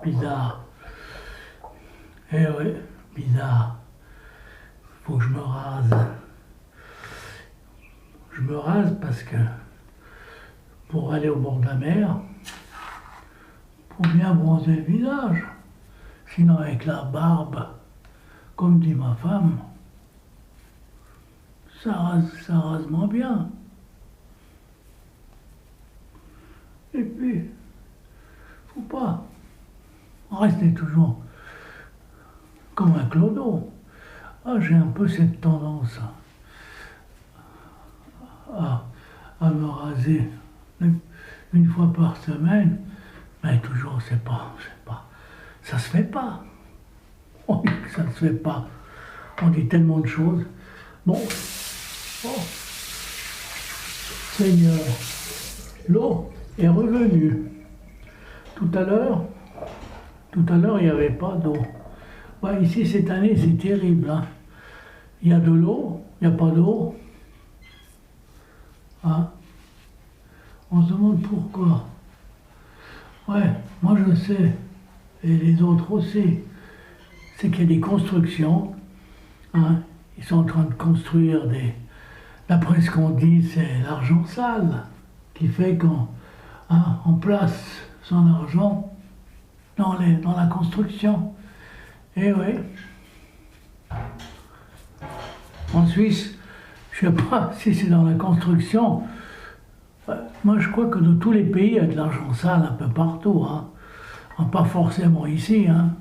bizarre. Eh oui, bizarre. Faut que je me rase. Je me rase parce que pour aller au bord de la mer, pour bien bronzer le visage. Sinon avec la barbe, comme dit ma femme, ça rase moins bien. Et puis, faut pas rester toujours comme un clodo. Ah, j'ai un peu cette tendance à me raser une fois par semaine, mais toujours ça se fait pas. On dit que ça ne se fait pas. On dit tellement de choses. Bon, oh, Seigneur, l'eau est revenue. Tout à l'heure, il n'y avait pas d'eau. Ouais, ici, cette année, c'est terrible. Hein. Il y a de l'eau, il n'y a pas d'eau. Hein. On se demande pourquoi. Ouais, moi je sais, et les autres aussi, c'est qu'il y a des constructions. Hein. Ils sont en train de construire d'après ce qu'on dit, c'est l'argent sale qui fait qu'on place son argent dans la construction. Et oui. En Suisse, je ne sais pas si c'est dans la construction. Moi, je crois que dans tous les pays, il y a de l'argent sale un peu partout. Hein. Pas forcément ici. Hein.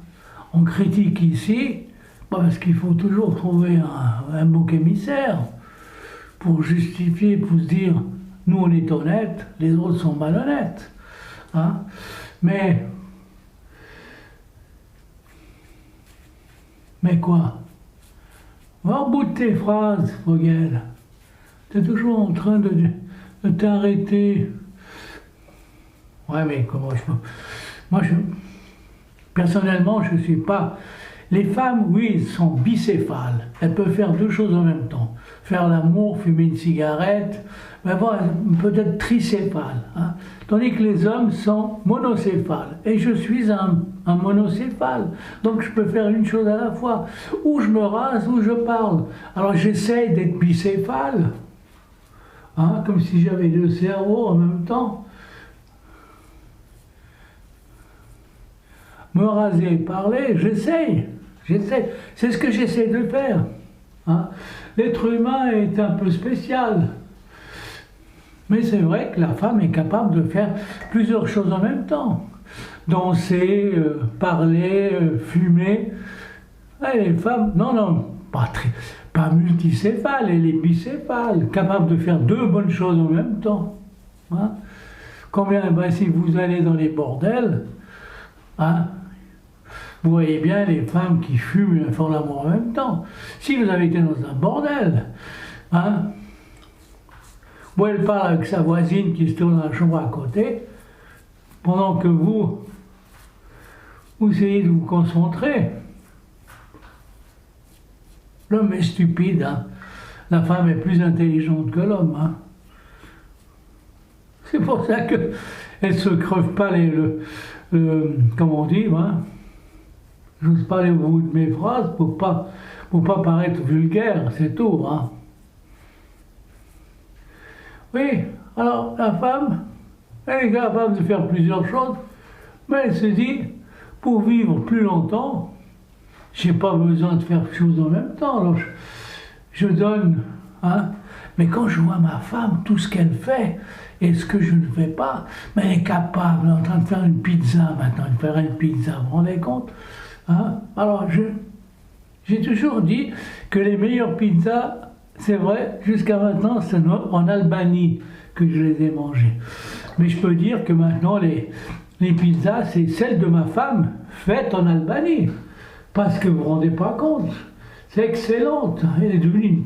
On critique ici, parce qu'il faut toujours trouver un bouc émissaire pour justifier, pour se dire, nous on est honnêtes, les autres sont malhonnêtes. Hein. Mais quoi? Va au bout de tes phrases, Vogel. Tu es toujours en train de t'arrêter. Ouais, mais comment personnellement, je ne suis pas... Les femmes, oui, sont bicéphales. Elles peuvent faire deux choses en même temps. Faire l'amour, fumer une cigarette, mais bon, peut-être tricéphales. Hein. Tandis que les hommes sont monocéphales. Et je suis un monocéphale. Donc je peux faire une chose à la fois. Ou je me rase, ou je parle. Alors j'essaye d'être bicéphale. Hein, comme si j'avais deux cerveaux en même temps. Me raser, parler, j'essaye. C'est ce que j'essaie de faire. Hein. L'être humain est un peu spécial. Mais c'est vrai que la femme est capable de faire plusieurs choses en même temps. Danser, parler, fumer. Et les femmes, non, pas multicéphale, elle est bicéphale, capable de faire deux bonnes choses en même temps. Hein. Si vous allez dans les bordels, hein, vous voyez bien les femmes qui fument et font l'amour en même temps. Si vous avez été dans un bordel, hein, où elle parle avec sa voisine qui se trouve dans la chambre à côté, pendant que vous essayez de vous concentrer. L'homme est stupide, hein. La femme est plus intelligente que l'homme. Hein. C'est pour ça qu'elle ne se creve pas comment on dit, hein. J'ose pas aller au bout de mes phrases pour pas paraître vulgaire, c'est tout. Hein. Oui, alors la femme, elle est capable de faire plusieurs choses, mais elle se dit, pour vivre plus longtemps, j'ai pas besoin de faire choses en même temps. Alors je donne, hein. Mais quand je vois ma femme, tout ce qu'elle fait et ce que je ne fais pas, mais elle est capable, elle est en train de faire une pizza maintenant, de faire une pizza, vous vous rendez compte? Hein? Alors j'ai toujours dit que les meilleures pizzas, c'est vrai, jusqu'à maintenant, c'est en Albanie que je les ai mangées. Mais je peux dire que maintenant, les pizzas, c'est celles de ma femme faites en Albanie. Parce que vous ne vous rendez pas compte. C'est excellente. Elle est devenue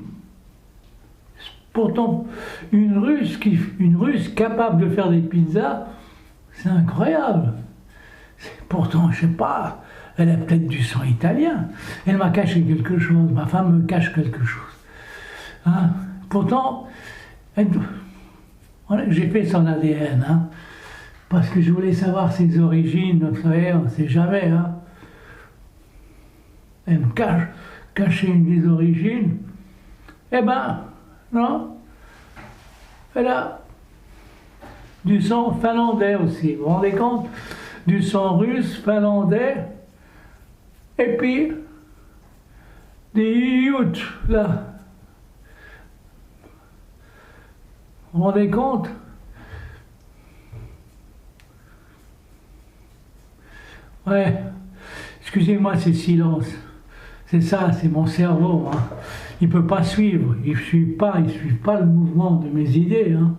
pourtant une Russe capable de faire des pizzas. C'est incroyable. Pourtant, je ne sais pas, elle a peut-être du sang italien. Elle m'a caché quelque chose. Ma femme me cache quelque chose. Hein? Pourtant, j'ai fait son ADN. Hein? parce que je voulais savoir ses origines, vous savez, on ne sait jamais, hein. Elle me cachait une des origines. Eh ben, non, elle a du sang finlandais aussi, vous vous rendez compte? Du sang russe, finlandais, et puis des Utes, là. Vous vous rendez compte? Ouais, excusez-moi ces silences. C'est ça, c'est mon cerveau, hein. Il ne peut pas suivre, il ne suit pas le mouvement de mes idées, hein.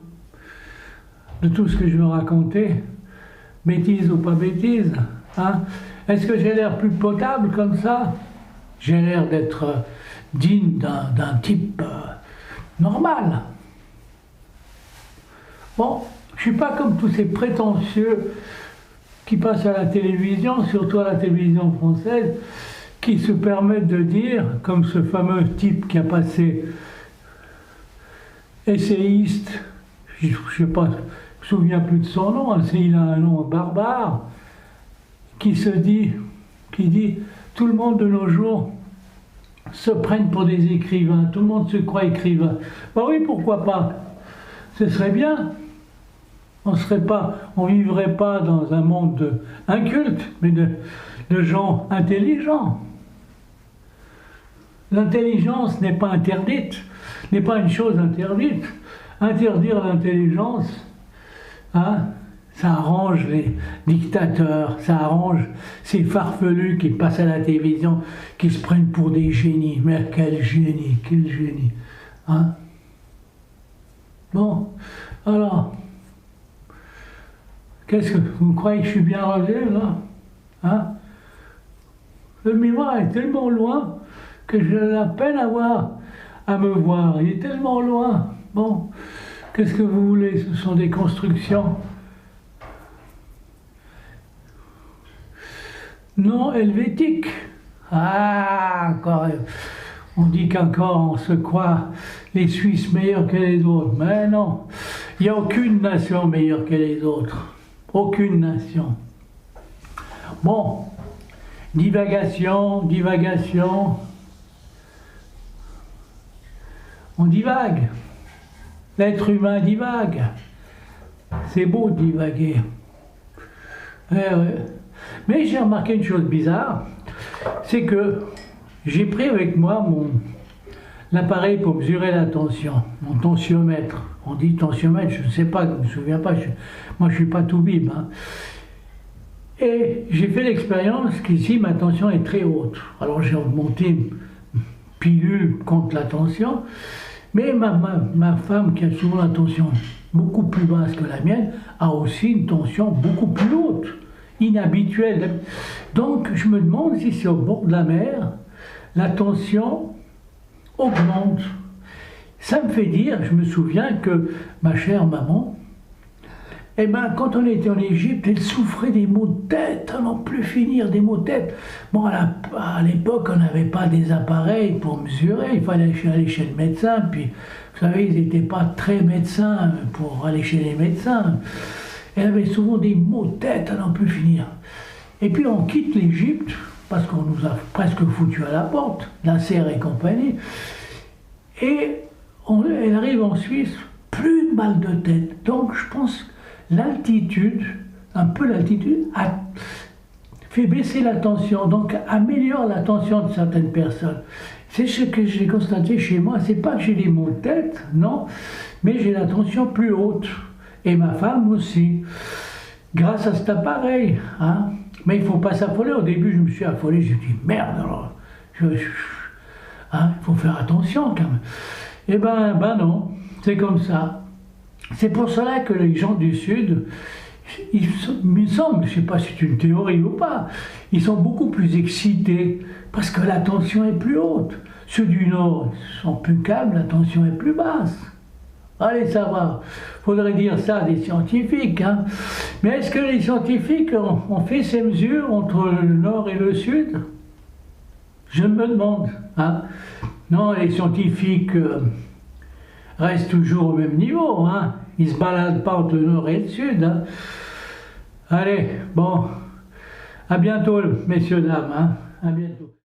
De tout ce que je veux raconter, bêtise ou pas bêtise, hein. Est-ce que j'ai l'air plus potable comme ça? J'ai l'air d'être digne d'un type normal. Bon, je ne suis pas comme tous ces prétentieux qui passent à la télévision, surtout à la télévision française, qui se permettent de dire, comme ce fameux type qui a passé essayiste, je ne sais pas, je me souviens plus de son nom, hein, il a un nom barbare, qui dit, tout le monde de nos jours se prennent pour des écrivains, tout le monde se croit écrivain. Ben oui, pourquoi pas? Ce serait bien. On vivrait pas dans un monde inculte, mais de gens intelligents. L'intelligence n'est pas interdite, n'est pas une chose interdite. Interdire l'intelligence, hein, ça arrange les dictateurs, ça arrange ces farfelus qui passent à la télévision, qui se prennent pour des génies. Mais quel génie, quel génie. Hein? Bon, alors, qu'est-ce que vous croyez que je suis bien relevé là? Hein? Le miroir est tellement loin que j'ai la peine à me voir. Il est tellement loin. Bon, qu'est-ce que vous voulez? Ce sont des constructions non helvétiques. Ah, encore. On dit qu'encore on se croit les Suisses meilleurs que les autres. Mais non, il n'y a aucune nation meilleure que les autres. Aucune nation. Bon, divagation. On divague. L'être humain divague. C'est beau de divaguer. Mais j'ai remarqué une chose bizarre, c'est que j'ai pris avec moi l'appareil pour mesurer la tension, mon tensiomètre. On dit tensiomètre, je ne sais pas, je ne me souviens pas, moi je ne suis pas tout bib, hein. Et j'ai fait l'expérience qu'ici ma tension est très haute. Alors j'ai augmenté une pilule contre la tension, mais ma femme qui a souvent la tension beaucoup plus basse que la mienne a aussi une tension beaucoup plus haute, inhabituelle. Donc je me demande si c'est au bord de la mer, la tension augmente. Ça me fait dire, je me souviens que ma chère maman, eh ben, quand on était en Égypte, elle souffrait des maux de tête, à n'en plus finir, des maux de tête. Bon, à l'époque, on n'avait pas des appareils pour mesurer, il fallait aller chez le médecin, puis, vous savez, ils n'étaient pas très médecins pour aller chez les médecins. Elle avait souvent des maux de tête, à n'en plus finir. Et puis, on quitte l'Égypte, parce qu'on nous a presque foutu à la porte, la serre et compagnie, et elle arrive en Suisse, plus de mal de tête. Donc, je pense l'altitude, un peu l'altitude, fait baisser la tension, donc améliore la tension de certaines personnes. C'est ce que j'ai constaté chez moi, c'est pas que j'ai des maux de tête, non, mais j'ai la tension plus haute, et ma femme aussi, grâce à cet appareil, hein. Mais il ne faut pas s'affoler. Au début, je me suis affolé, j'ai dit merde, alors, hein, il faut faire attention quand même. Eh ben non, c'est comme ça. C'est pour cela que les gens du Sud, il me semble, je ne sais pas si c'est une théorie ou pas, ils sont beaucoup plus excités parce que la tension est plus haute. Ceux du Nord sont plus calmes, la tension est plus basse. Allez savoir, faudrait dire ça à des scientifiques, hein. Mais est-ce que les scientifiques ont fait ces mesures entre le Nord et le Sud? Je me demande, hein. Non, les scientifiques restent toujours au même niveau, hein. Ils ne se baladent pas entre le Nord et le Sud, hein. Allez, bon, à bientôt, messieurs, dames, hein, à bientôt.